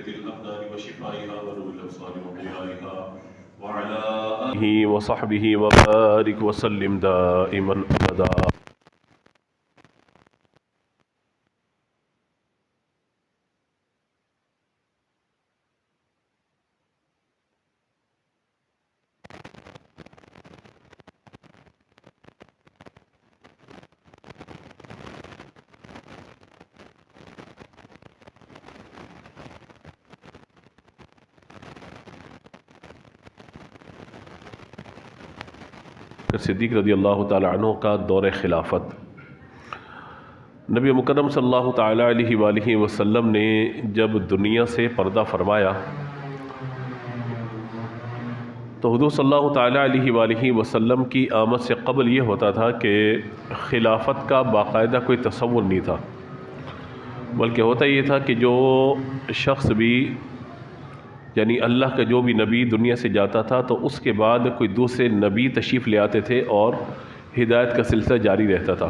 الأبدان وشفائها ونور الأبصار وضيائها وعلى آله وصحبه وبارك وسلم دائما أبدا. صدیق رضی اللہ تعالی عنہ کا دور خلافت. نبی مکرم صلی اللہ تعالی علیہ وآلہ وسلم نے جب دنیا سے پردہ فرمایا تو حضور صلی اللہ تعالی علیہ وآلہ وسلم کی آمد سے قبل یہ ہوتا تھا کہ خلافت کا باقاعدہ کوئی تصور نہیں تھا، بلکہ ہوتا یہ تھا کہ جو شخص بھی یعنی اللہ کا جو بھی نبی دنیا سے جاتا تھا تو اس کے بعد کوئی دوسرے نبی تشریف لے آتے تھے اور ہدایت کا سلسلہ جاری رہتا تھا.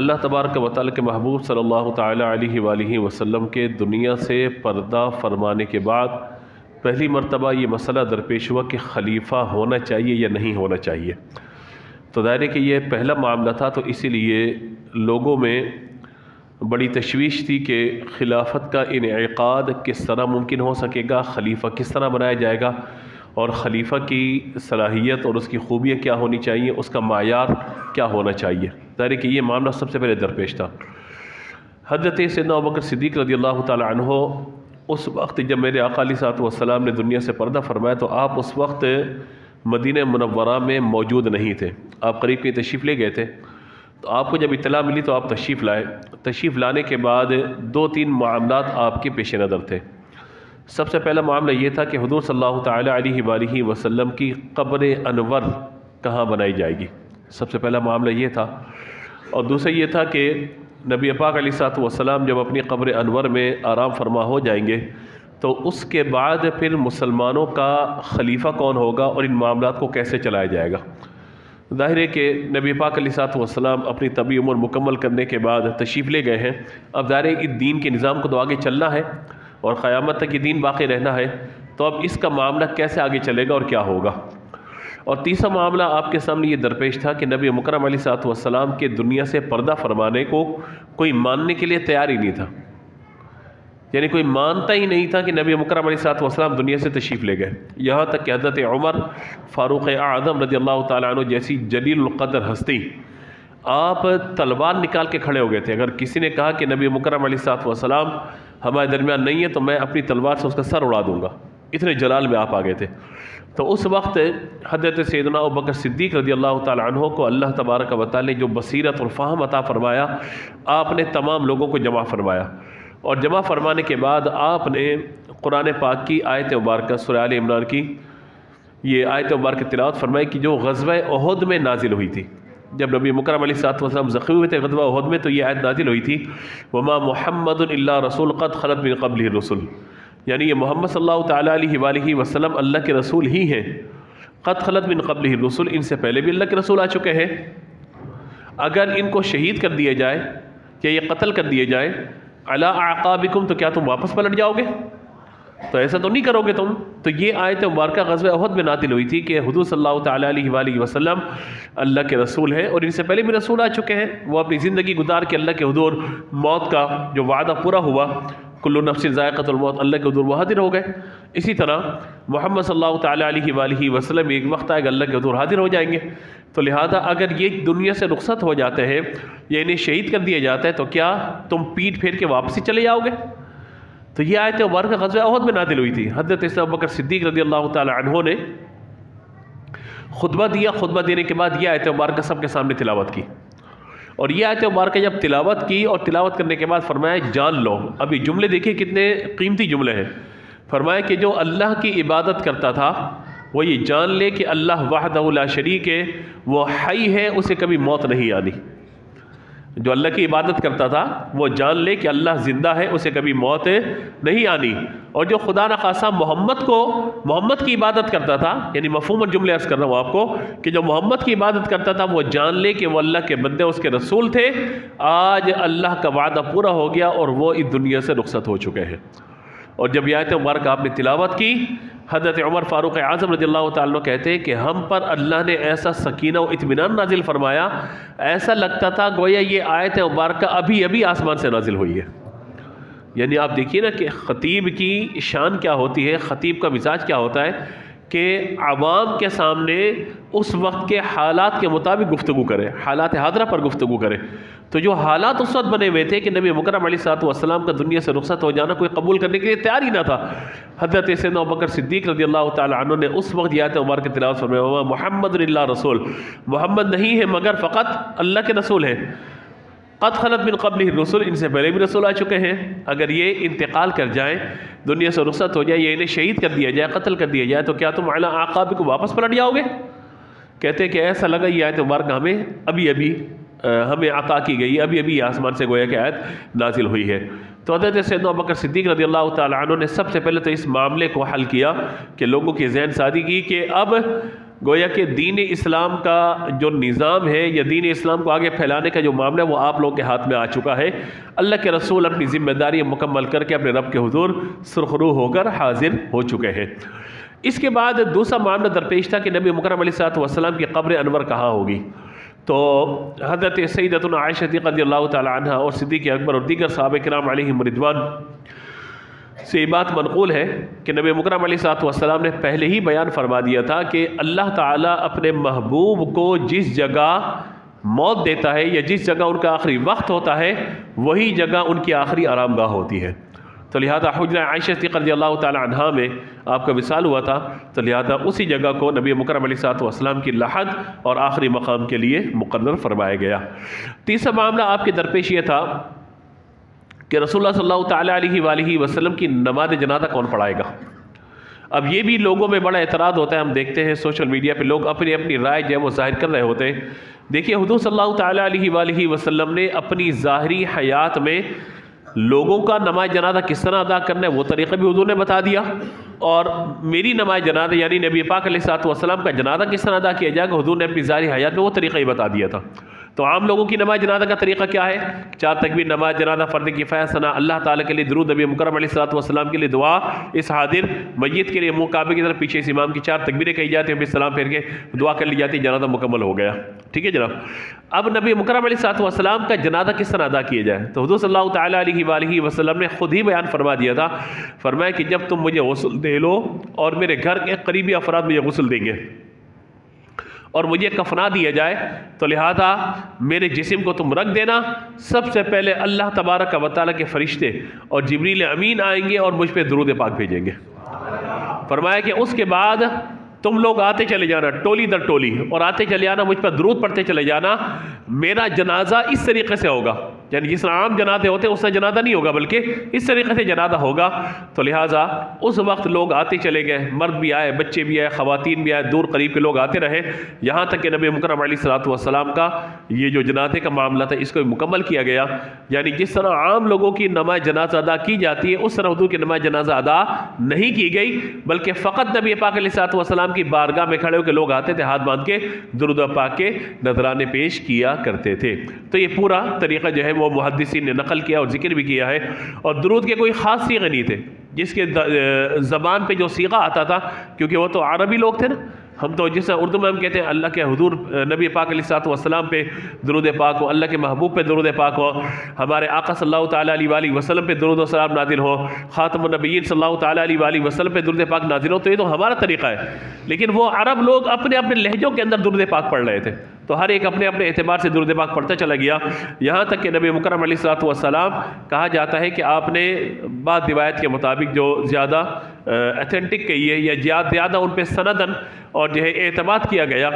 اللہ تبارک و تعالی کے محبوب صلی اللہ تعالی علیہ وآلہ وسلم کے دنیا سے پردہ فرمانے کے بعد پہلی مرتبہ یہ مسئلہ درپیش ہوا کہ خلیفہ ہونا چاہیے یا نہیں ہونا چاہیے. تو ظاہر ہے کہ یہ پہلا معاملہ تھا، تو اسی لیے لوگوں میں بڑی تشویش تھی کہ خلافت کا انعقاد کس طرح ممکن ہو سکے گا، خلیفہ کس طرح بنایا جائے گا، اور خلیفہ کی صلاحیت اور اس کی خوبیاں کیا ہونی چاہیے، اس کا معیار کیا ہونا چاہیے. ظاہر ہے کہ یہ معاملہ سب سے پہلے درپیش تھا. حضرت سیدنا ابوبکر صدیق رضی اللہ تعالی عنہ اس وقت جب میرے آقا علیہ الصلوۃ والسلام نے دنیا سے پردہ فرمایا تو آپ اس وقت مدینہ منورہ میں موجود نہیں تھے، آپ قریب کی تشریف لے گئے تھے. تو آپ کو جب اطلاع ملی تو آپ تشریف لائے. تشریف لانے کے بعد 2-3 معاملات آپ کے پیش نظر تھے. سب سے پہلا معاملہ یہ تھا کہ حضور صلی اللہ تعالی علیہ وآلہ وسلم کی قبر انور کہاں بنائی جائے گی، سب سے پہلا معاملہ یہ تھا. اور دوسرا یہ تھا کہ نبی پاک علیہ الصلوۃ والسلام جب اپنی قبر انور میں آرام فرما ہو جائیں گے تو اس کے بعد پھر مسلمانوں کا خلیفہ کون ہوگا اور ان معاملات کو کیسے چلایا جائے گا. ظاہر ہے کہ نبی پاک علیہ الصلوۃ والسلام اپنی طبی عمر مکمل کرنے کے بعد تشریف لے گئے ہیں. اب ظاہر ہے اس دین کے نظام کو تو آگے چلنا ہے اور قیامت تک یہ دین باقی رہنا ہے، تو اب اس کا معاملہ کیسے آگے چلے گا اور کیا ہوگا. اور تیسرا معاملہ آپ کے سامنے یہ درپیش تھا کہ نبی مکرم علیہ الصلوۃ والسلام کے دنیا سے پردہ فرمانے کو کوئی ماننے کے لیے تیار ہی نہیں تھا، یعنی کوئی مانتا ہی نہیں تھا کہ نبی مکرم علیہ الصلوۃ والسلام دنیا سے تشریف لے گئے. یہاں تک کہ حضرت عمر فاروق اعظم رضی اللہ تعالیٰ عنہ جیسی جلیل القدر ہستی آپ تلوار نکال کے کھڑے ہو گئے تھے. اگر کسی نے کہا کہ نبی مکرم علیہ الصلوۃ والسلام ہمارے درمیان نہیں ہے تو میں اپنی تلوار سے اس کا سر اڑا دوں گا، اتنے جلال میں آپ آ گئے تھے. تو اس وقت حضرت سیدنا ابوبکر صدیق رضی اللہ تعالیٰ عنہ کو اللہ تبارک و تعالی نے جو بصیرت اور فہم عطا فرمایا، آپ نے تمام لوگوں کو جمع فرمایا. اور جمع فرمانے کے بعد آپ نے قرآن پاک کی آیت مبارکہ سورہ آل عمران کی یہ آیت مبارکہ تلاوت فرمائی کہ جو غزوہ احد میں نازل ہوئی تھی. جب نبی مکرم علیہ الصلوۃ والسلام زخمی ہوئے تھے غزوہ احد میں تو یہ آیت نازل ہوئی تھی، وما محمد الا رسول قد خلت من قبلہ الرسل، یعنی یہ محمد صلی اللہ تعالیٰ علیہ وآلہ وسلم اللہ کے رسول ہی ہیں. قد خلت من قبلہ الرسل، ان سے پہلے بھی اللہ کے رسول آ چکے ہیں. اگر ان کو شہید کر دیا جائے یا یہ قتل کر دیے جائیں علی اعقابکم تو کیا تم واپس پلٹ جاؤ گے؟ تو ایسا تو نہیں کرو گے تم. تو یہ آیت مبارکہ غزوہ احد میں نازل ہوئی تھی کہ حضور صلی اللہ تعالیٰ علیہ وآلہ وسلم اللہ کے رسول ہیں اور ان سے پہلے بھی رسول آ چکے ہیں. وہ اپنی زندگی گزار کے اللہ کے حضور موت کا جو وعدہ پورا ہوا، کل نفس ذائقۃ الموت، اللہ کے حضور وہ حاضر ہو گئے. اسی طرح محمد صلی اللہ تعالیٰ علیہ وآلہ وسلم ایک وقت آئے گا اللہ کے حضور حاضر ہو جائیں گے. تو لہذا اگر یہ دنیا سے رخصت ہو جاتے ہیں یا انہیں شہید کر دیا جاتا ہے تو کیا تم پیٹ پھیر کے واپسی چلے جاؤ گے؟ تو یہ آیت مبارکہ غزوہ احد میں نازل ہوئی تھی. حضرت ابوبکر صدیق رضی اللہ تعالی عنہ نے خطبہ دیا، خطبہ دینے کے بعد یہ آیت مبارکہ سب کے سامنے تلاوت کی. اور یہ آیت مبارکہ جب تلاوت کی اور تلاوت کرنے کے بعد فرمایا جان لو. اب یہ جملے دیکھیے کتنے قیمتی جملے ہیں. فرمایا کہ جو اللہ کی عبادت کرتا تھا وہ یہ جان لے کہ اللہ وحدہ لا شریک ہے، وہ حی ہے، اسے کبھی موت نہیں آنی. جو اللہ کی عبادت کرتا تھا وہ جان لے کہ اللہ زندہ ہے، اسے کبھی موت نہیں آنی. اور جو خدا نخواستہ محمد کی عبادت کرتا تھا، یعنی مفہوم الجملے عرض کر رہا ہوں آپ کو کہ جو محمد کی عبادت کرتا تھا وہ جان لے کہ وہ اللہ کے بندے، اس کے رسول تھے. آج اللہ کا وعدہ پورا ہو گیا اور وہ اس دنیا سے رخصت ہو چکے ہیں. اور جب یہ آیت مبارکہ آپ نے تلاوت کی، حضرت عمر فاروق اعظم رضی اللہ تعالیٰ عنہ کہتے ہیں کہ ہم پر اللہ نے ایسا سکینہ و اطمینان نازل فرمایا، ایسا لگتا تھا گویا یہ آیت مبارکہ ابھی ابھی آسمان سے نازل ہوئی ہے۔ یعنی آپ دیکھیے نا کہ خطیب کی شان کیا ہوتی ہے، خطیب کا مزاج کیا ہوتا ہے کہ عوام کے سامنے اس وقت کے حالات کے مطابق گفتگو کرے، حالات حاضرہ پر گفتگو کرے۔ تو جو حالات اس وقت بنے ہوئے تھے کہ نبی مکرم علیہ الصلوۃ والسلام کا دنیا سے رخصت ہو جانا کوئی قبول کرنے کے لیے تیار ہی نہ تھا، حضرت سیدنا ابوبکر صدیق رضی اللہ تعالیٰ عنہ نے اس وقت یہ آیت مبارکہ تلاوت فرمایا، وما محمد الا رسول، محمد نہیں ہے مگر فقط اللہ کے رسول ہے، قد خلت من قبلہ الرسل، ان سے پہلے بھی رسول آ چکے ہیں، اگر یہ انتقال کر جائیں، دنیا سے رخصت ہو جائے، یا انہیں شہید کر دیا جائے، قتل کر دیا جائے، تو کیا تم علی اعقابکم واپس پلٹ جاؤ گے؟ کہتے ہیں کہ ایسا لگا یہ آیت مبارکہ ہمیں ابھی ابھی ہمیں عطا کی گئی، ابھی ابھی آسمان سے گویا کہ آیت نازل ہوئی ہے۔ تو حضرت سیدنا ابوبکر صدیق رضی اللہ تعالیٰ عنہ نے سب سے پہلے تو اس معاملے کو حل کیا کہ لوگوں کی ذہن سازی کی کہ اب گویا کہ دین اسلام کا جو نظام ہے یا دین اسلام کو آگے پھیلانے کا جو معاملہ ہے وہ آپ لوگوں کے ہاتھ میں آ چکا ہے، اللہ کے رسول اپنی ذمہ داری مکمل کر کے اپنے رب کے حضور سرخرو ہو کر حاضر ہو چکے ہیں۔ اس کے بعد دوسرا معاملہ درپیش تھا کہ نبی مکرم علیہ الصلوۃ والسلام کی قبر انور کہاں ہوگی۔ تو حضرت سیدتنا عائشہ رضی اللہ تعالی عنہ اور صدیق اکبر اور دیگر صحابہ کرام علیہم رضوان سے یہ بات منقول ہے کہ نبی مکرم علیہ الصلوۃ والسلام نے پہلے ہی بیان فرما دیا تھا کہ اللہ تعالیٰ اپنے محبوب کو جس جگہ موت دیتا ہے یا جس جگہ ان کا آخری وقت ہوتا ہے وہی جگہ ان کی آخری آرام گاہ ہوتی ہے۔ تو لہذا حجرہ عائشہ رضی اللہ تعالی عنہا میں آپ کا وصال ہوا تھا، تو لہذا اسی جگہ کو نبی مکرم علیہ الصلوۃ والسلام کی لحد اور آخری مقام کے لیے مقرر فرمایا گیا۔ تیسرا معاملہ آپ کے درپیش یہ تھا کہ رسول اللہ صلی اللہ تعالیٰ علیہ وآلہ وسلم کی نماز جنازہ کون پڑھائے گا۔ اب یہ بھی لوگوں میں بڑا اعتراض ہوتا ہے، ہم دیکھتے ہیں سوشل میڈیا پہ لوگ اپنی اپنی رائے جو ہے وہ ظاہر کر رہے ہوتے ہیں۔ دیکھیے حضور صلی اللہ تعالیٰ علیہ وآلہ وسلم نے اپنی ظاہری حیات میں لوگوں کا نماز جنازہ کس طرح ادا کرنا ہے وہ طریقہ بھی حضور نے بتا دیا، اور میری نماز جنازہ یعنی نبی پاک علیہ الصلوۃ والسلام کا جنازہ کس طرح ادا کیا جائے گا حضور نے اپنی ظاہری حیات میں وہ طریقہ ہی بتا دیا تھا۔ تو عام لوگوں کی نماز جنازہ کا طریقہ کیا ہے؟ 4 تکبیر نماز جنازہ، فرض کفایہ ثنا، اللہ تعالیٰ کے لیے درود، نبی مکرم علیہ الصلوۃ والسلام کے لیے دعا، اس حاضر میت کے لیے منہ کعبے کی طرف پیچھے اس امام کی 4 تکبیریں کہی جاتی ہیں، پھر سلام پھیر کے دعا کر لی جاتی ہے، جنازہ مکمل ہو گیا۔ ٹھیک ہے جناب۔ اب نبی مکرم علیہ الصلوۃ والسلام کا جنازہ کس طرح ادا کیا جائے تو حضور صلی اللہ تعالیٰ علیہ وآلہ وسلم نے خود ہی بیان فرما دیا تھا، فرمایا کہ جب تم مجھے غسل دے لو اور میرے گھر کے قریبی افراد مجھے غسل دیں گے اور مجھے کفنا دیا جائے تو لہذا میرے جسم کو تم رکھ دینا، سب سے پہلے اللہ تبارک و تعالیٰ کے فرشتے اور جبریل امین آئیں گے اور مجھ پہ درود پاک بھیجیں گے۔ فرمایا کہ اس کے بعد تم لوگ آتے چلے جانا ٹولی در ٹولی اور آتے چلے جانا، مجھ پر درود پڑھتے چلے جانا، میرا جنازہ اس طریقے سے ہوگا، یعنی جس طرح عام جنازے ہوتے ہیں اس طرح جنازہ نہیں ہوگا بلکہ اس طریقے سے جنازہ ہوگا۔ تو لہٰذا اس وقت لوگ آتے چلے گئے، مرد بھی آئے، بچے بھی آئے، خواتین بھی آئے، دور قریب کے لوگ آتے رہے، یہاں تک کہ نبی مکرم علیہ الصلوۃ والسلام کا یہ جو جنازے کا معاملہ تھا اس کو مکمل کیا گیا۔ یعنی جس طرح عام لوگوں کی نماز جنازہ ادا کی جاتی ہے اس طرح حضور کی نماز جنازہ ادا نہیں کی گئی، بلکہ فقط نبی پاک علیہ الصلوۃ والسلام کی بارگاہ میں کھڑے ہو کے لوگ آتے تھے، ہاتھ باندھ کے درود پاک کے نذرانے پیش کیا کرتے تھے۔ تو یہ پورا طریقہ جو ہے وہ محدثین نے نقل کیا اور ذکر بھی کیا ہے، اور درود کے کوئی خاص صیغے نہیں تھے جس کے زبان پہ جو صیغہ آتا تھا، کیونکہ وہ تو عربی لوگ تھے نا، ہم تو جس اردو میں ہم کہتے ہیں اللہ کے حضور نبی پاک علیہ الصلوۃ والسلام پہ درود پاک ہو، اللہ کے محبوب پہ درود پاک ہو، ہمارے آقا صلی اللہ تعالیٰ علیہ وآلہ وسلم پہ درود و سلام نازل ہو، خاتم النبیین صلی اللہ تعالیٰ علیہ وآلہ وسلم پہ درود پاک نازل ہو، تو یہ تو ہمارا طریقہ ہے۔ لیکن وہ عرب لوگ اپنے اپنے لہجوں کے اندر درود پاک پڑھ رہے تھے، تو ہر ایک اپنے اپنے اعتبار سے درود پاک پڑھتا چلا گیا، یہاں تک کہ نبی مکرم علیہ الصلوۃ والسلام کہا جاتا ہے کہ آپ نے بعض روایت کے مطابق جو زیادہ ایتھینٹک کہی ہے یا زیادہ ان پہ سندن اور جو ہے اعتماد کیا گیا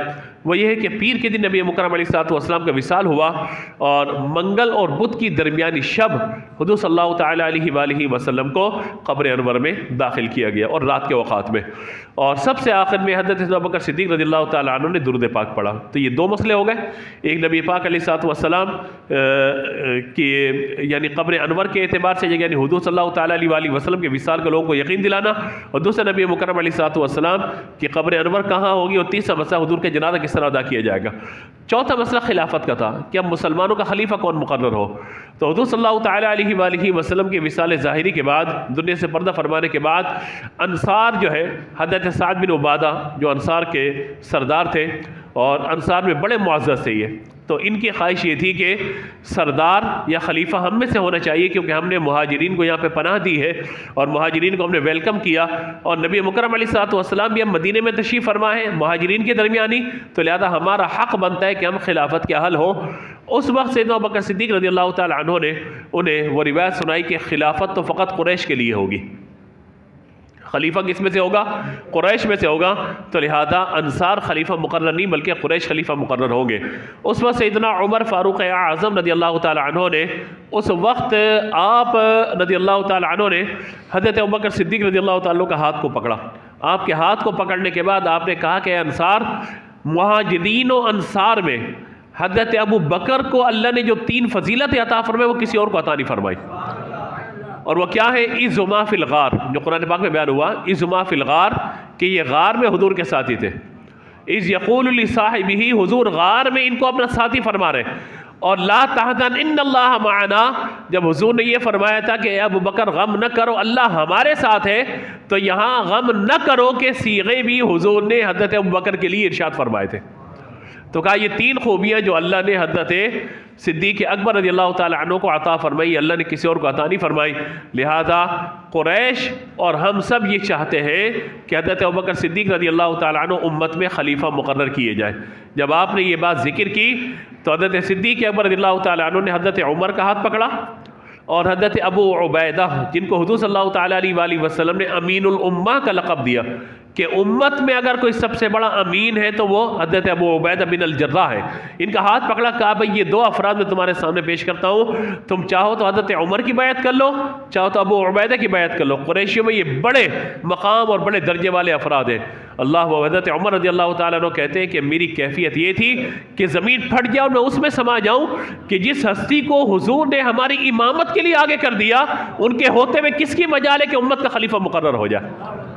وہ یہ ہے کہ پیر کے دن نبی مکرم علیہ الصلوۃ والسلام کا وصال ہوا اور منگل اور بدھ کی درمیانی شب حضور صلی اللہ تعالیٰ علیہ وآلہ وسلم کو قبر انور میں داخل کیا گیا اور رات کے اوقات میں، اور سب سے آخر میں حضرت ابوبکر صدیق رضی اللہ تعالیٰ عنہ نے درود پاک پڑھا۔ تو یہ دو مسئلے ہو گئے، ایک نبی پاک علیہ الصلوۃ والسلام کی یعنی قبر انور کے اعتبار سے یعنی حضور صلی اللہ تعالیٰ علیہ وآلہ وسلم کے وصال کے لوگوں کو یقین دلانا، اور دوسرا نبی مکرم علیہ الصلوۃ والسلام کی قبر انور کہاں ہوگی، اور تیسرا مسئلہ حضور کے جنازہ کس کس طرح ادا کیا جائے گا۔ چوتھا مسئلہ خلافت کا تھا کہ اب مسلمانوں کا خلیفہ کون مقرر ہو۔ تو حضور صلی اللہ تعالیٰ علیہ وآلہ وسلم کی وصال ظاہری کے بعد، دنیا سے پردہ فرمانے کے بعد، انصار جو ہے حضرت سعد بن عبادہ جو انصار کے سردار تھے اور انصار میں بڑے معزز تھے یہ، تو ان کی خواہش یہ تھی کہ سردار یا خلیفہ ہم میں سے ہونا چاہیے، کیونکہ ہم نے مہاجرین کو یہاں پہ پناہ دی ہے اور مہاجرین کو ہم نے ویلکم کیا، اور نبی مکرم علیہ الصلوۃ والسلام بھی ہم مدینے میں تشریف فرما ہے مہاجرین کے درمیانی، تو لہذا ہمارا حق بنتا ہے کہ ہم خلافت کے اہل ہوں۔ اس وقت سیدنا ابوبکر صدیق رضی اللہ تعالی عنہ نے انہیں وہ روایت سنائی کہ خلافت تو فقط قریش کے لیے ہوگی، خلیفہ کس میں سے ہوگا؟ قریش میں سے ہوگا، تو لہذا انصار خلیفہ مقرر نہیں بلکہ قریش خلیفہ مقرر ہوں گے۔ اس وقت سیدنا عمر فاروق اعظم رضی اللہ تعالی عنہ نے اس وقت آپ رضی اللہ تعالی عنہ نے حضرت ابوبکر صدیق رضی اللہ تعالی عنہ کا ہاتھ کو پکڑا۔ آپ کے ہاتھ کو پکڑنے کے بعد آپ نے کہا کہ انصار، مہاجرین و انصار میں حضرت ابو بکر کو اللہ نے جو 3 فضیلت عطا فرمائی وہ کسی اور کو عطا نہیں فرمائی، اور وہ کیا ہے؟ اذ ہما فی الغار، جو قرآن پاک میں بیان ہوا، اذ ہما فی الغار، کہ یہ غار میں حضور کے ساتھی تھے۔ اذ یقول لصاحبہ، حضور غار میں ان کو اپنا ساتھی فرما رہے، اور لا تحزن ان اللہ معنا، جب حضور نے یہ فرمایا تھا کہ اے ابو بکر غم نہ کرو اللہ ہمارے ساتھ ہے، تو یہاں غم نہ کرو کے صیغے بھی حضور نے حضرت ابو بکر کے لیے ارشاد فرمائے تھے۔ تو کہا یہ 3 خوبیاں جو اللہ نے حضرت صدیق اکبر رضی اللہ تعالی عنہ کو عطا فرمائی، اللہ نے کسی اور کو عطا نہیں فرمائی، لہذا قریش اور ہم سب یہ چاہتے ہیں کہ حضرت ابوبکر صدیق رضی اللہ تعالی عنہ امت میں خلیفہ مقرر کیے جائیں۔ جب آپ نے یہ بات ذکر کی تو حضرت صدیق اکبر رضی اللہ تعالی عنہ نے حضرت عمر کا ہاتھ پکڑا، اور حضرت ابو عبیدہ جن کو حضور صلی اللہ تعالیٰ علیہ وآلہ وسلم نے امین الامہ کا لقب دیا کہ امت میں اگر کوئی سب سے بڑا امین ہے تو وہ حضرت ابو عبیدہ بن الجراح ہے، ان کا ہاتھ پکڑا، کہا بھئی یہ 2 افراد میں تمہارے سامنے پیش کرتا ہوں، تم چاہو تو حضرت عمر کی بیعت کر لو، چاہو تو ابو عبیدہ کی بیعت کر لو، قریشیوں میں یہ بڑے مقام اور بڑے درجے والے افراد ہیں۔ اللہ و حضرت عمر رضی اللہ تعالیٰ عنہ کہتے ہیں کہ میری کیفیت یہ تھی کہ زمین پھٹ جائے اور میں اس میں سما جاؤں کہ جس ہستی کو حضور نے ہماری امامت کے لیے آگے کر دیا، ان کے ہوتے ہوئے کس کی مجال ہے کہ امت کا خلیفہ مقرر ہو جائے۔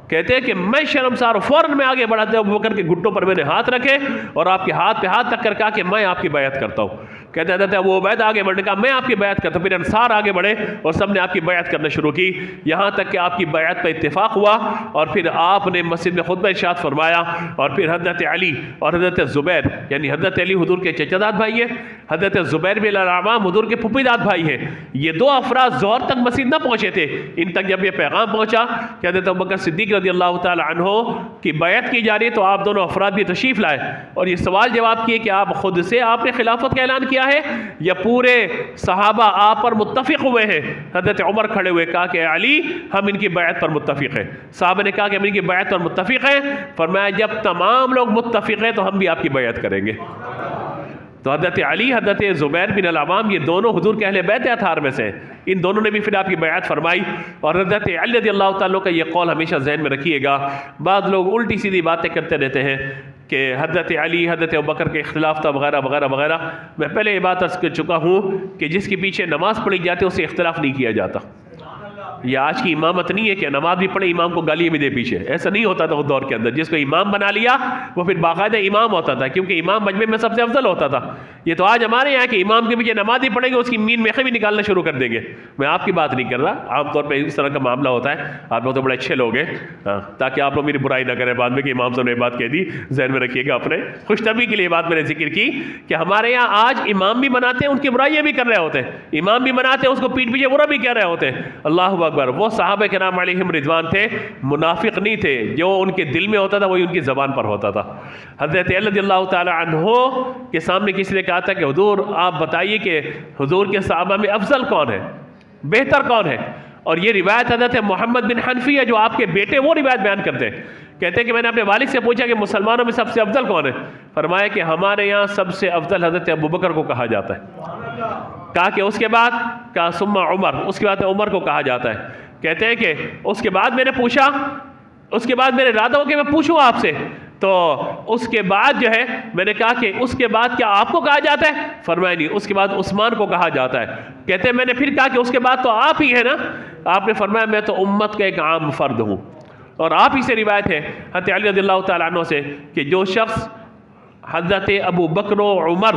کہتے ہیں کہ میں شرمسار فوراً میں آگے بڑھا، ابو بکر کے گھٹنوں پر میں نے ہاتھ رکھے اور آپ کے ہاتھ پہ ہاتھ تک کر کہا کہ میں آپ کی بیعت کرتا ہوں۔ کہتے ہیں حضرت ابو عبیدہ آگے بڑھنے کا میں آپ کی بیعت کرتا ہوں، پھر انصار آگے بڑھے اور سب نے آپ کی بیعت کرنا شروع کی، یہاں تک کہ آپ کی بیعت پہ اتفاق ہوا، اور پھر آپ نے مسجد میں خطبہ ارشاد فرمایا، اور پھر حضرت علی اور حضرت زبیر، یعنی حضرت علی حضور کے چچا داد بھائی ہیں، حضرت زبیر بن العوام حضور کے پھوپھی داد بھائی ہیں، یہ 2 افراد ظہر تک مسجد نہ پہنچے تھے، ان تک جب یہ پیغام پہنچا کہ حضرت ابوبکر صدیق رضی اللہ تعالی عنہ کی بیعت کی جا رہی ہے، تو آپ دونوں افراد بھی تشریف لائے اور یہ سوال جواب کیے کہ آپ خود سے آپ نے خلافت کا اعلان کیا ہے یا پورے صحابہ آپ پر متفق ہوئے ہیں؟ حضرت عمر کھڑے ہوئے کہا کہ علی ہم ان کی بیعت پر متفق ہیں۔ صحابہ نے کہا کہ ہم ان کی بیعت پر متفق ہیں، فرمایا جب تمام لوگ متفق ہیں تو ہم بھی آپ کی بیعت کریں گے۔ تو حضرت علی، حضرت زبیر بن العوام، یہ دونوں حضور کے اہل بیت اطہار میں سے، ان دونوں نے بھی پھر آپ کی بیعت فرمائی۔ اور حضرت علی رضی اللہ تعالیٰ کا یہ قول ہمیشہ ذہن میں رکھیے گا، بعض لوگ الٹی سیدھی باتیں کرتے رہتے ہیں کہ حضرت علی حضرت ابوبکر کے اختلاف تھا وغیرہ وغیرہ وغیرہ۔ میں پہلے یہ بات عرض کر چکا ہوں کہ جس کے پیچھے نماز پڑھی جاتی ہے اسے اختلاف نہیں کیا جاتا۔ یہ آج کی امامت نہیں ہے کہ نماز بھی پڑھے امام کو گالی بھی دے پیچھے، ایسا نہیں ہوتا تھا اس دور کے اندر۔ جس کو امام بنا لیا وہ پھر باقاعدہ امام ہوتا تھا، کیونکہ امام مجمع میں سب سے افضل ہوتا تھا۔ یہ تو آج ہمارے یہاں کہ امام کے پیچھے نماز ہی پڑھیں گے، اس کی مین میخیں بھی نکالنا شروع کر دیں گے۔ میں آپ کی بات نہیں کر رہا، عام طور پہ اس طرح کا معاملہ ہوتا ہے، آپ لوگ تو بڑے اچھے لوگ ہیں، تاکہ آپ لوگ میری برائی نہ کریں بعد میں کہ امام صاحب نے بات کہہ دی۔ ذہن میں رکھیے گا، اپنے خوش طبعی کے لیے بات میں نے ذکر کی کہ ہمارے یہاں آج امام بھی بناتے ہیں، ان کی برائیاں بھی کر رہے ہوتے ہیں، امام بھی بناتے ہیں، اس کو پیٹ پیچھے برا بھی کہہ رہے ہوتے ہیں۔ اللہ اکبر! وہ صحابہ کرام علیہم رضوان تھے، منافق نہیں تھے، جو ان کے دل میں ہوتا تھا وہی ان کی زبان پر ہوتا تھا۔ حضرت علی رضی اللہ تعالی عنہ کے سامنے کسی نے کہا تھا کہ حضور آپ بتائیے کہ حضور کے صحابہ میں افضل کون ہے، بہتر کون ہے؟ اور یہ روایت حضرت محمد بن حنفیہ جو آپ کے بیٹے وہ روایت بیان کرتے ہیں، کہتے ہیں کہ میں نے اپنے والد سے پوچھا کہ مسلمانوں میں سب سے افضل کون ہے؟ فرمایا کہ ہمارے یہاں سب سے افضل حضرت ابوبکر کو کہا جاتا ہے۔ کہا کہ اس کے بعد، کہا ثم عمر، اس کے بعد عمر کو کہا جاتا ہے۔ کہتے ہیں کہ اس کے بعد میں نے پوچھا، اس کے بعد میرے ارادہ ہو کہ میں پوچھوں آپ سے، تو اس کے بعد جو ہے میں نے کہا کہ اس کے بعد کیا آپ کو کہا جاتا ہے؟ فرمایا نہیں، اس کے بعد عثمان کو کہا جاتا ہے۔ کہتے ہیں میں نے پھر کہا کہ اس کے بعد تو آپ ہی ہیں نا؟ آپ نے فرمایا میں تو امت کا ایک عام فرد ہوں۔ اور آپ ہی سے روایت ہے حضرت علی رضی اللہ تعالیٰ عنہ سے کہ جو شخص حضرت ابو بکر و عمر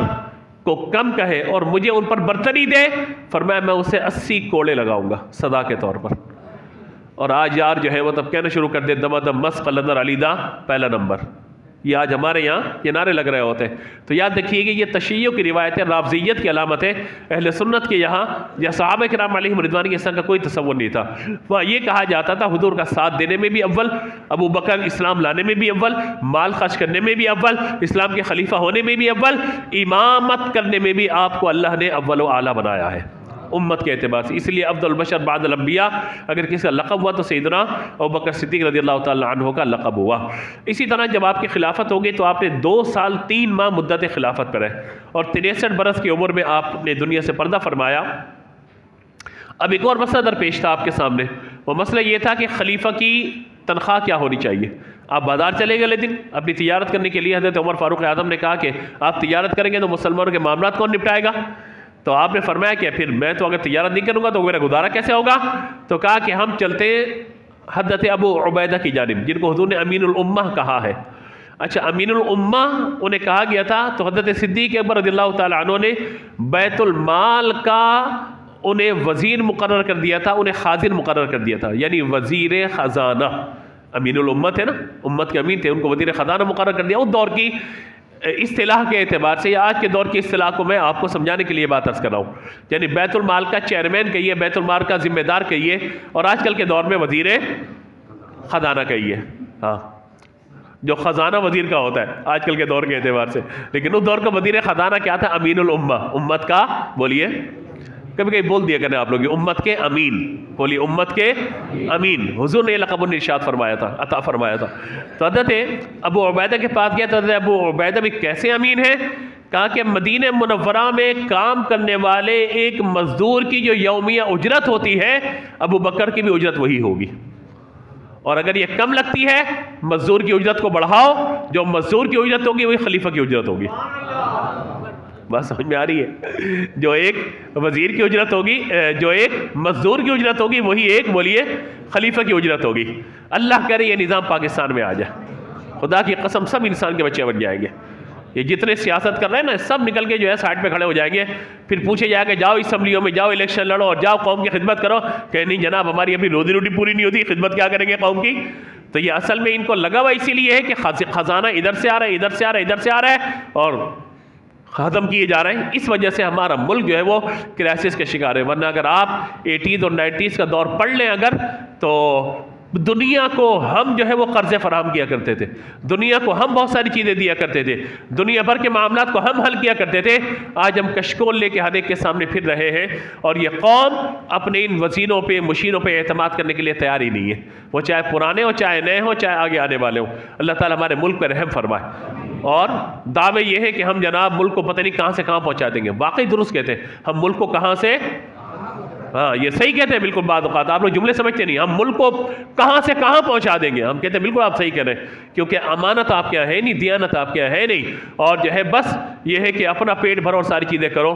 کو کم کہے اور مجھے ان پر برتری دے، فرمایا میں اسے 80 کوڑے لگاؤں گا سزا کے طور پر. اور آج یار جو ہے وہ تب کہنا شروع کر دے دم دم مس قلندر علی دا پہلا نمبر. یہ آج ہمارے یہاں یہ نعرے لگ رہے ہوتے ہیں. تو یاد رکھیے کہ یہ تشیع کی روایت ہے، رافضیت کی علامت ہے. اہل سنت کے یہاں یا صحابہ کرام علیہم رضوان کے اس طرح کا کوئی تصور نہیں تھا. وہاں یہ کہا جاتا تھا حضور کا ساتھ دینے میں بھی اول، ابو بکر اسلام لانے میں بھی اول، مال خرچ کرنے میں بھی اول، اسلام کے خلیفہ ہونے میں بھی اول، امامت کرنے میں بھی آپ کو اللہ نے اول و اعلیٰ بنایا ہے امت کے اعتبار سے. اس لیے افضل البشر بعد الانبیاء اگر کسی کا لقب ہوا تو سیدنا ابوبکر صدیق رضی اللہ تعالی عنہ کا لقب ہوا. اسی طرح جب آپ کی خلافت ہوگی تو آپ نے 2 سال 3 ماہ مدت خلافت پر رہے اور 63 برس کی عمر میں آپ نے دنیا سے پردہ فرمایا. اب ایک اور مسئلہ درپیش تھا آپ کے سامنے. وہ مسئلہ یہ تھا کہ خلیفہ کی تنخواہ کیا ہونی چاہیے. آپ بازار چلے گئے لیکن اپنی تجارت کرنے کے لیے حضرت عمر فاروق اعظم نے کہا کہ آپ تجارت کریں گے تو مسلمانوں کے معاملات کون نپٹائے گا. تو آپ نے فرمایا کہ پھر میں تو اگر تجارت نہیں کروں گا تو میرا گزارا کیسے ہوگا. تو کہا کہ ہم چلتے حضرت ابو عبیدہ کی جانب جن کو حضور نے امین الامہ کہا ہے. اچھا امین الامہ انہیں کہا گیا تھا تو حضرت صدیق اکبر رضی اللہ تعالیٰ عنہ نے بیت المال کا انہیں وزیر مقرر کر دیا تھا، انہیں خازن مقرر کر دیا تھا، یعنی وزیر خزانہ. امین الامت ہے نا، امت کے امین تھے، ان کو وزیر خزانہ مقرر کر دیا. اس دور کی اصطلاح کے اعتبار سے یا آج کے دور کی اصطلاح کو میں آپ کو سمجھانے کے لیے بات عرض کر رہا ہوں. یعنی بیت المال کا چیئرمین کہیے، بیت المال کا ذمہ دار کہیے، اور آج کل کے دور میں وزیر خزانہ کہیے. ہاں جو خزانہ وزیر کا ہوتا ہے آج کل کے دور کے اعتبار سے، لیکن اس دور کا وزیر خزانہ کیا تھا؟ امین الامہ، امت کا. بولیے کبھی کبھی بول دیا کریں آپ لوگ امت کے امین. بولیے امت کے امین. حضور نے یہ لقب ارشاد فرمایا تھا، عطا فرمایا تھا. تو حضرت ابو عبیدہ کے پاس گیا تو حضرت ابو عبیدہ بھی کیسے امین ہے؟ کہا کہ مدینہ منورہ میں کام کرنے والے ایک مزدور کی جو یومیہ اجرت ہوتی ہے ابو بکر کی بھی اجرت وہی ہوگی. اور اگر یہ کم لگتی ہے مزدور کی اجرت کو بڑھاؤ، جو مزدور کی اجرت ہوگی وہی خلیفہ کی اجرت ہوگی. بات سمجھ میں آ رہی ہے؟ جو ایک وزیر کی اجرت ہوگی، جو ایک مزدور کی اجرت ہوگی وہی ایک بولیے خلیفہ کی اجرت ہوگی. اللہ کرے یہ نظام پاکستان میں آ جائے. خدا کی قسم سب انسان کے بچے بن جائیں گے. یہ جتنے سیاست کر رہے ہیں نا سب نکل کے جو ہے سائڈ پہ کھڑے ہو جائیں گے. پھر پوچھے جائے کہ جاؤ اسمبلیوں میں جاؤ الیکشن لڑو اور جاؤ قوم کی خدمت کرو. کہ نہیں جناب ہماری ابھی روزی روٹی پوری نہیں ہوتی، خدمت کیا کریں گے قوم کی. تو یہ اصل میں ان کو لگا ہوا اسی لیے ہے کہ خزانہ ادھر سے آ رہا ہے، ادھر سے آ رہا ہے، ادھر سے آ رہا ہے اور ختم کیے جا رہے ہیں. اس وجہ سے ہمارا ملک جو ہے وہ کرائسس کا شکار ہے. ورنہ اگر آپ 80s اور 90s کا دور پڑھ لیں اگر، تو دنیا کو ہم جو ہے وہ قرضے فراہم کیا کرتے تھے، دنیا کو ہم بہت ساری چیزیں دیا کرتے تھے، دنیا بھر کے معاملات کو ہم حل کیا کرتے تھے. آج ہم کشکول لے کے ہر ایک کے سامنے پھر رہے ہیں اور یہ قوم اپنے ان وزیروں پہ مشیروں پہ اعتماد کرنے کے لیے تیار ہی نہیں ہے، وہ چاہے پرانے ہوں چاہے نئے ہوں چاہے آگے آنے والے ہوں. اللہ تعالیٰ ہمارے ملک پہ رحم فرمائے. اور دعوے یہ ہے کہ ہم جناب ملک کو پتہ نہیں کہاں سے کہاں پہنچا دیں گے. واقعی درست کہتے ہیں ہم ملک کو کہاں سے، ہاں یہ صحیح کہتے ہیں بالکل. بعض اوقات آپ لوگ جملے سمجھتے نہیں، ہم ملک کو کہاں سے کہاں پہنچا دیں گے. ہم کہتے ہیں بالکل آپ صحیح کہہ رہے ہیں، کیونکہ امانت آپ کیا ہے نہیں، دیانت آپ کیا ہے نہیں. اور جو ہے بس یہ ہے کہ اپنا پیٹ بھرو اور ساری چیزیں کرو.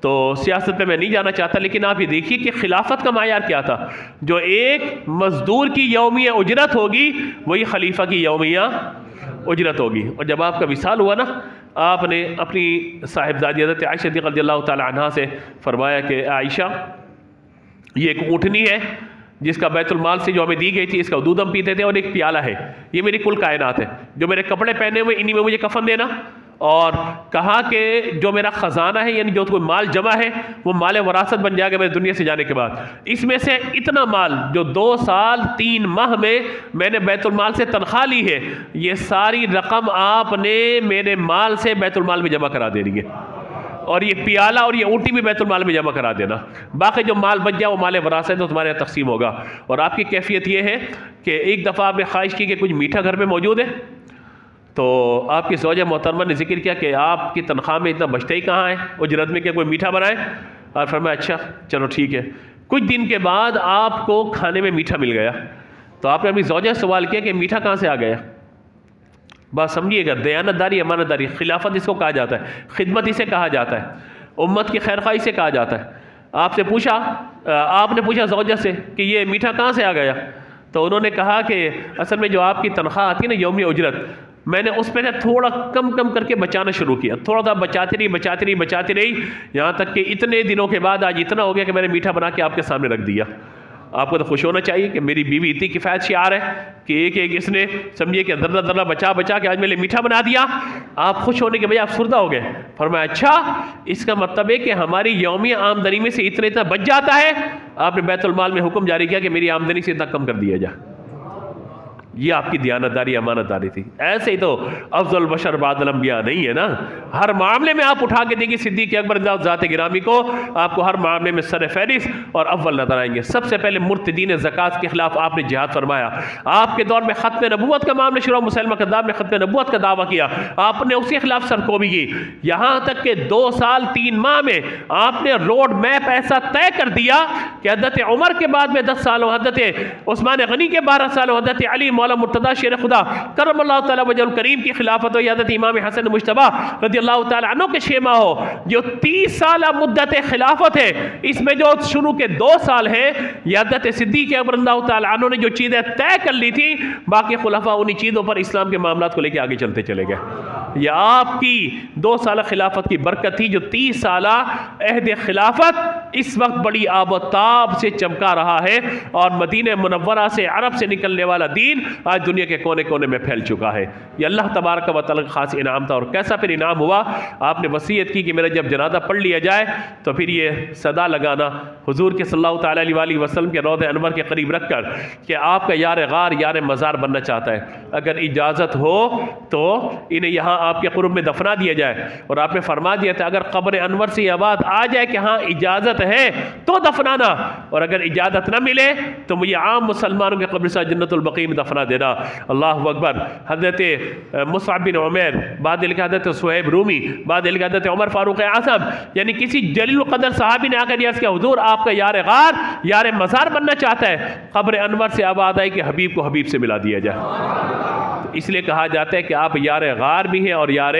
تو سیاست پہ میں نہیں جانا چاہتا، لیکن آپ یہ دیکھیے کہ خلافت کا معیار کیا تھا. جو ایک مزدور کی یومیہ اجرت ہوگی وہی خلیفہ کی یومیہ اجرت ہوگی. اور جب آپ کا وصال ہوا نا، آپ نے اپنی صاحبزادی حضرت عائشہ رضی اللہ تعالی عنہا سے فرمایا کہ عائشہ یہ ایک اونٹنی ہے جس کا بیت المال سے جو ہمیں دی گئی تھی، اس کا دودھ ہم پیتے تھے، اور ایک پیالہ ہے، یہ میری کل کائنات ہے. جو میرے کپڑے پہنے ہوئے انہی میں مجھے کفن دینا. اور کہا کہ جو میرا خزانہ ہے یعنی جو کوئی مال جمع ہے وہ مال وراثت بن جائے گا میرے دنیا سے جانے کے بعد. اس میں سے اتنا مال جو 2 سال 3 ماہ میں نے بیت المال سے تنخواہ لی ہے، یہ ساری رقم آپ نے میرے مال سے بیت المال میں جمع کرا دینی ہے. اور یہ پیالہ اور یہ اونٹی بھی بیت المال میں جمع کرا دینا. باقی جو مال بچ جائے وہ مال وراثت ہے تو تمہارے یہاں تقسیم ہوگا. اور آپ کی کیفیت یہ ہے کہ ایک دفعہ آپ نے خواہش کی کہ کچھ میٹھا گھر میں موجود ہے، تو آپ کی زوجہ محترمہ نے ذکر کیا کہ آپ کی تنخواہ میں اتنا بچتا ہی کہاں ہے اجرت میں کہ کوئی میٹھا بنائے. اور فرمایا اچھا چلو ٹھیک ہے. کچھ دن کے بعد آپ کو کھانے میں میٹھا مل گیا، تو آپ نے اپنی زوجہ سے سوال کیا کہ میٹھا کہاں سے آ گیا. بات سمجھیے گا، دیانت داری امانت داری، خلافت اس کو کہا جاتا ہے، خدمت اسے کہا جاتا ہے، امت کی خیر خواہی سے کہا جاتا ہے. آپ نے پوچھا زوجہ سے کہ یہ میٹھا کہاں سے آ گیا، تو انہوں نے کہا کہ اصل میں جو آپ کی تنخواہ آتی ہے نا یومی اجرت، میں نے اس پہ تھوڑا کم کم کر کے بچانا شروع کیا، تھوڑا سا بچاتی رہی یہاں تک کہ اتنے دنوں کے بعد آج اتنا ہو گیا کہ میں نے میٹھا بنا کے آپ کے سامنے رکھ دیا۔ آپ کو تو خوش ہونا چاہیے کہ میری بیوی اتنی کفایت شعار ہے کہ ایک اس نے سمجھیے کہ ذرہ بچا کے آج میں نے میٹھا بنا دیا۔ آپ خوش ہونے کے بجائے آپ افسردہ ہو گئے۔ فرمایا اچھا، اس کا مطلب ہے کہ ہماری یومیہ آمدنی میں سے اتنا بچ جاتا ہے۔ آپ نے بیت المال میں حکم جاری کیا کہ میری آمدنی سے اتنا کم کر دیا جائے۔ یہ آپ کی دیانتداری امانت داری تھی۔ ایسے ہی تو افضل البشر بعد الانبیاء نہیں ہے نا، ہر معاملے میں آپ اٹھا کے دیکھیں صدیق اکبر ذات گرامی کو، آپ کو ہر معاملے میں سر فہرست اور اول نظر آئیں گے۔ سب سے پہلے مرتدین زکوٰۃ کے خلاف آپ نے جہاد فرمایا۔ آپ کے دور میں ختم نبوت کا معاملہ شروع، مسلمہ کذاب نے ختم نبوت کا دعویٰ کیا، آپ نے اس کے خلاف سرکوبی کی، یہاں تک کہ 2 سال 3 ماہ میں آپ نے روڈ میپ ایسا طے کر دیا کہ حضرت عمر کے بعد میں 10 سالوں، حضرت عثمان غنی کے 12 سالوں، حضرت علی مولا مرتضیٰ شیر خدا کرم اللہ تعالیٰ وجہ الکریم کی خلافت ہو، یا حضرت امام حسن مجتبیٰ رضی اللہ تعالیٰ عنہ کے 6 ماہ ہو، جو 30 سالہ مدت خلافت ہے، اس میں جو شروع کے 2 سال ہیں یا حضرت صدیق اکبر رضی اللہ تعالیٰ عنہ نے جو چیزیں طے کر لی تھی، باقی خلفاء انہی چیزوں پر اسلام کے معاملات کو لے کے آگے چلتے چلے گئے۔ یہ آپ کی 2 سالہ خلافت کی برکت تھی، جو 30 سالہ عہد خلافت اس وقت بڑی آب و تاب سے چمکا رہا ہے، اور مدینہ منورہ سے عرب سے نکلنے والا دین آج دنیا کے کونے کونے میں پھیل چکا ہے۔ یہ اللہ تبارک و تعالیٰ کا خاص انعام تھا۔ اور کیسا پھر انعام ہوا، آپ نے وصیت کی کہ میرا جب جنازہ پڑھ لیا جائے تو پھر یہ صدا لگانا حضور کے صلی اللہ تعالیٰ علیہ وسلم کے روضہ انور کے قریب رکھ کر کہ آپ کا یار غار یار مزار بننا چاہتا ہے، اگر اجازت ہو تو انہیں یہاں آپ کے قرب میں دفنا دیا جائے۔ اور آپ نے فرما دیا تھا اگر قبر انور سے یہ بات آ جائے کہ ہاں اجازت ہے تو دفنانا، اور اگر اجازت نہ ملے تو مجھے عام مسلمانوں کے قبرستان جنت البقیع میں دفنا دینا۔ اللہ اکبر۔ حضرت مصعب بن عمیر، بعد لکھا حضرت صہیب رومی، بعد لکھا حضرت عمر فاروق اعظم، یعنی کسی جلیل القدر صحابی نے آ کر عرض کیا حضور آپ کا یار غار یار مزار بننا چاہتا ہے، قبر انور سے آواز آئی کہ حبیب کو حبیب سے ملا دیا جائے۔ اس لیے کہا جاتا ہے کہ آپ یار غار بھی ہیں اور یار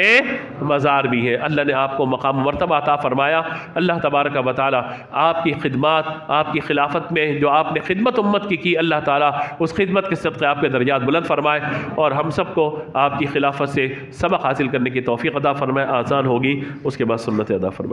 مزار بھی ہیں۔ اللہ نے آپ کو مقام مرتبہ عطا فرمایا۔ اللہ تبارک و تعالی آپ کی خدمات، آپ کی خلافت میں جو آپ نے خدمت امت کی اللہ تعالیٰ اس خدمت کے صدقے آپ کے درجات بلند فرمائے، اور ہم سب کو آپ کی خلافت سے سبق حاصل کرنے کی توفیق عطا فرمائے۔ آذان ہوگی، اس کے بعد سنت ادا فرمائے۔